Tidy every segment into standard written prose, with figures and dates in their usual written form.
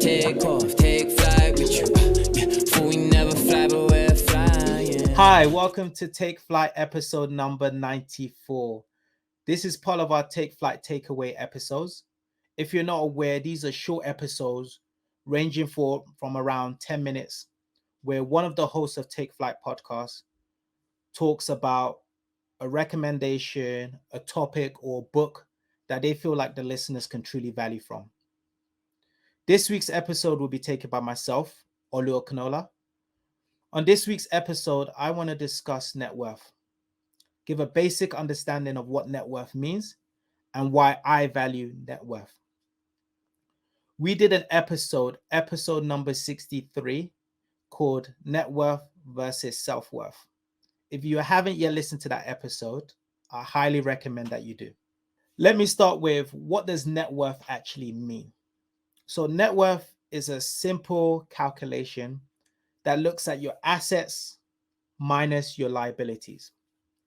take off, take flight with you. Yeah, we never fly, but we're flying. Hi, welcome to Take Flight episode number 94. This is part of our Take Flight takeaway episodes. If you're not aware, these are short episodes ranging from around 10 minutes, where one of the hosts of Take Flight podcast talks about a recommendation, a topic, or book that they feel like the listeners can truly value from. This week's episode will be taken by myself, OLU OKUNOLA. On this week's episode, I want to discuss net worth, give a basic understanding of what net worth means and why I value net worth. We did an episode number 63, called Net Worth versus Self-Worth. If you haven't yet listened to that episode, I highly recommend that you do. Let me start with, what does net worth actually mean? So net worth is a simple calculation that looks at your assets minus your liabilities.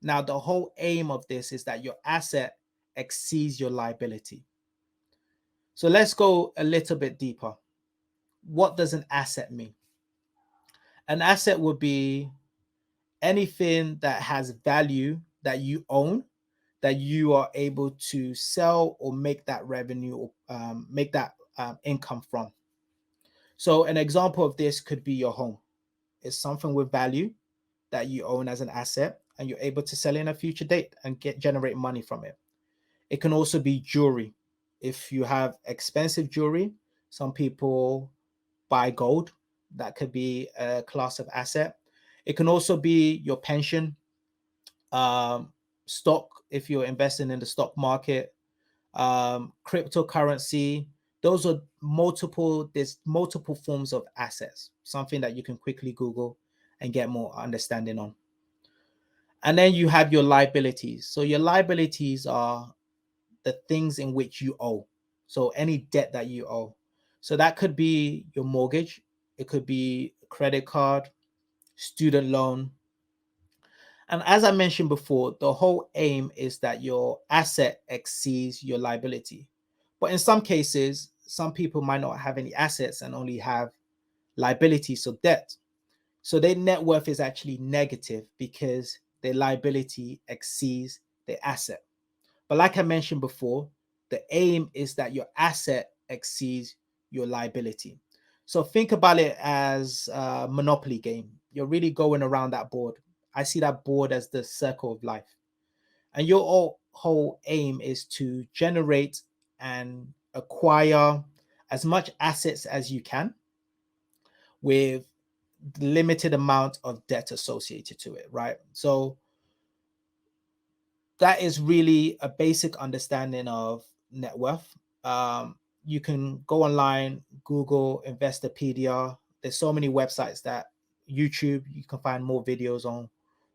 Now, the whole aim of this is that your asset exceeds your liability. So let's go a little bit deeper. What does an asset mean? An asset would be anything that has value that you own, that you are able to sell or make that revenue or make that income from. So an example of this could be your home. It's something with value that you own as an asset, and you're able to sell in a future date and generate money from it. It can also be jewelry. If you have expensive jewelry, some people buy gold. That could be a class of asset. It can also be your pension, stock, if you're investing in the stock market, cryptocurrency. There's multiple forms of assets, something that you can quickly Google and get more understanding on. And then you have your liabilities. So your liabilities are the things in which you owe. So any debt that you owe. So that could be your mortgage. It could be a credit card, student loan. And as I mentioned before, the whole aim is that your asset exceeds your liability. But in some cases, some people might not have any assets and only have liabilities, so debt. So their net worth is actually negative because their liability exceeds their asset. But like I mentioned before, the aim is that your asset exceeds your liability. So think about it as a Monopoly game. You're really going around that board. I see that board as the circle of life. And your whole aim is to generate and acquire as much assets as you can with limited amount of debt associated to it, right? So that is really a basic understanding of net worth. You can go online, Google Investopedia. There's so many websites, that YouTube, you can find more videos on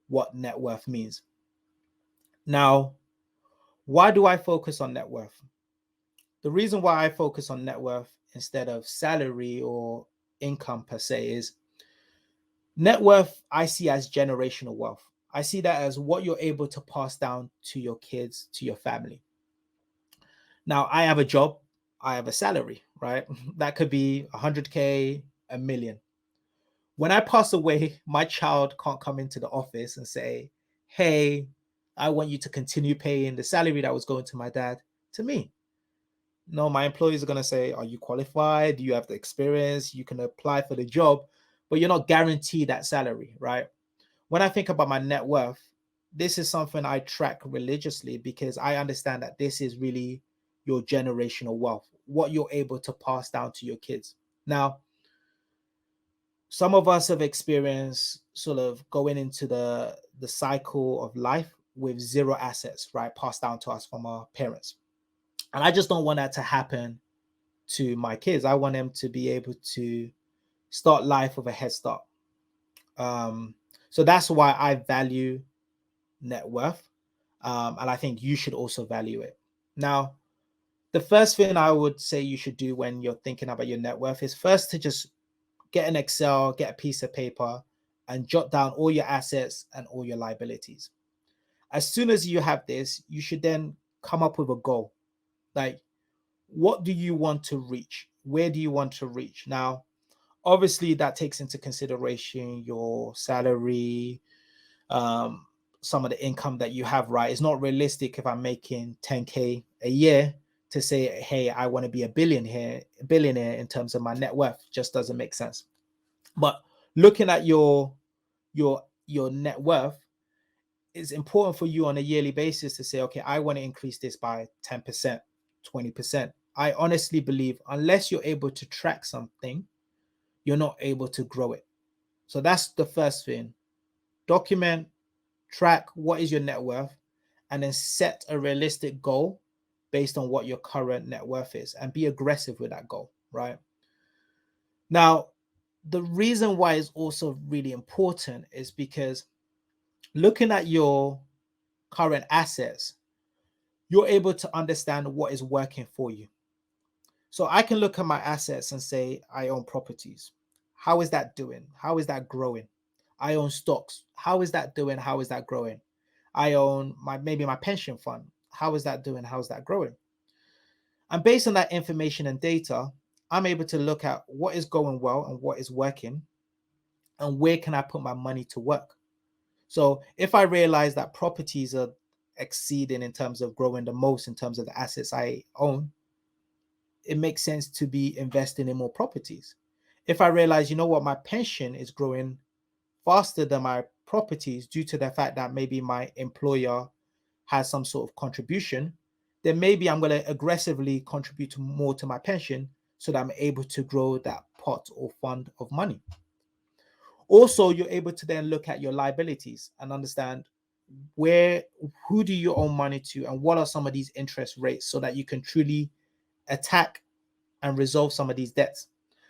what net worth means. Now, why do I focus on net worth? The reason why I focus on net worth instead of salary or income per se is, net worth I see as generational wealth. I see that as what you're able to pass down to your kids, to your family. Now, I have a job, I have a salary, right? That could be 100K, a million. When I pass away, my child can't come into the office and say, hey, I want you to continue paying the salary that was going to my dad to me. No, my employees are going to say, are you qualified? Do you have the experience? You can apply for the job, but you're not guaranteed that salary, right? When I think about my net worth, this is something I track religiously because I understand that this is really your generational wealth, what you're able to pass down to your kids. Now, some of us have experienced sort of going into the cycle of life with zero assets, right? Passed down to us from our parents. And I just don't want that to happen to my kids. I want them to be able to start life with a head start. So that's why I value net worth. And I think you should also value it. Now, the first thing I would say you should do when you're thinking about your net worth is first to just get an Excel, get a piece of paper, and jot down all your assets and all your liabilities. As soon as you have this, you should then come up with a goal. Like, what do you want to reach? where do you want to reach? Now, obviously, that takes into consideration your salary, some of the income that you have, right? It's not realistic if I'm making 10K a year to say, hey, I want to be a billionaire in terms of my net worth. Just doesn't make sense. But looking at your net worth, it's important for you on a yearly basis to say, okay, I want to increase this by 10%, 20%. I honestly believe unless you're able to track something, you're not able to grow it. So that's the first thing. Document, track what is your net worth, and then set a realistic goal based on what your current net worth is, and be aggressive with that goal, right? Now, the reason why it's also really important is because looking at your current assets, you're able to understand what is working for you. So I can look at my assets and say, I own properties. How is that doing? How is that growing? I own stocks. How is that doing? How is that growing? I own maybe my pension fund. How is that doing? How is that growing? And based on that information and data, I'm able to look at what is going well and what is working, and where can I put my money to work. So if I realize that properties are exceeding in terms of growing the most in terms of the assets I own, it makes sense to be investing in more properties. If I realize, you know what, my pension is growing faster than my properties due to the fact that maybe my employer has some sort of contribution, then maybe I'm going to aggressively contribute more to my pension so that I'm able to grow that pot or fund of money. Also, you're able to then look at your liabilities and understand who do you owe money to and what are some of these interest rates, so that you can truly attack and resolve some of these debts.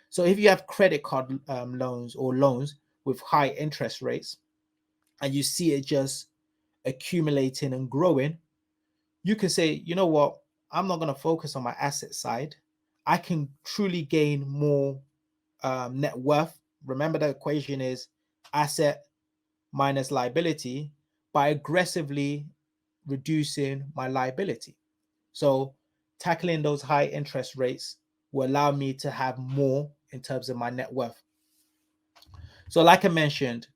So if you have credit card loans or loans with high interest rates and you see it just accumulating and growing, you can say, you know what, I'm not going to focus on my asset side. I can truly gain more net worth. Remember, the equation is asset minus liability, by aggressively reducing my liability. So tackling those high interest rates will allow me to have more in terms of my net worth. So like I mentioned,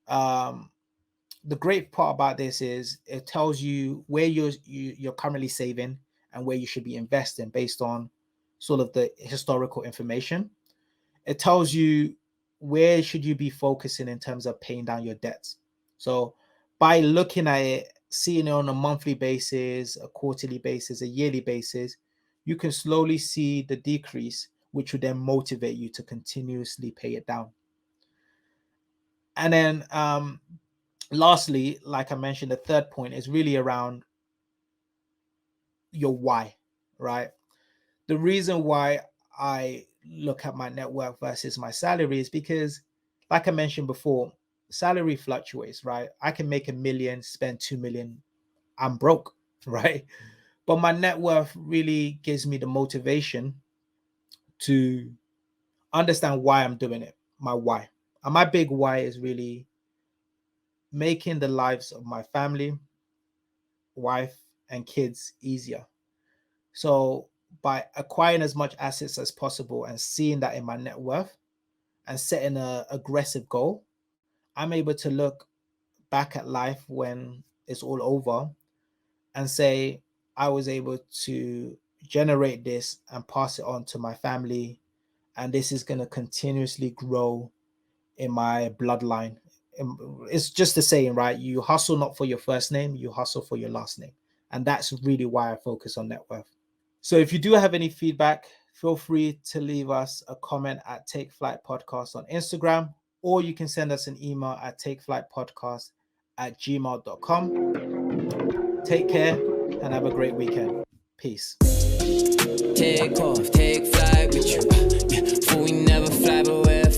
the great part about this is it tells you where you're currently saving and where you should be investing based on sort of the historical information. It tells you where should you be focusing in terms of paying down your debts. So by looking at it, seeing it on a monthly basis, a quarterly basis, a yearly basis, you can slowly see the decrease, which would then motivate you to continuously pay it down. And then lastly, like I mentioned, the third point is really around your why, right? The reason why I look at my net worth versus my salary is because, like I mentioned before, salary fluctuates, right? I can make $1 million, spend 2 million, I'm broke, right? But my net worth really gives me the motivation to understand why I'm doing it, my why. And my big why is really making the lives of my family, wife, and kids easier. So by acquiring as much assets as possible and seeing that in my net worth and setting an aggressive goal, I'm able to look back at life when it's all over and say, I was able to generate this and pass it on to my family. And this is going to continuously grow in my bloodline. It's just the saying, right? You hustle not for your first name, you hustle for your last name. And that's really why I focus on net worth. So if you do have any feedback, feel free to leave us a comment at Take Flight Podcast on Instagram, or you can send us an email at takeflightpodcast@gmail.com. Take care and have a great weekend. Peace. Take off, take flight with you. Yeah, for we never fly, but we're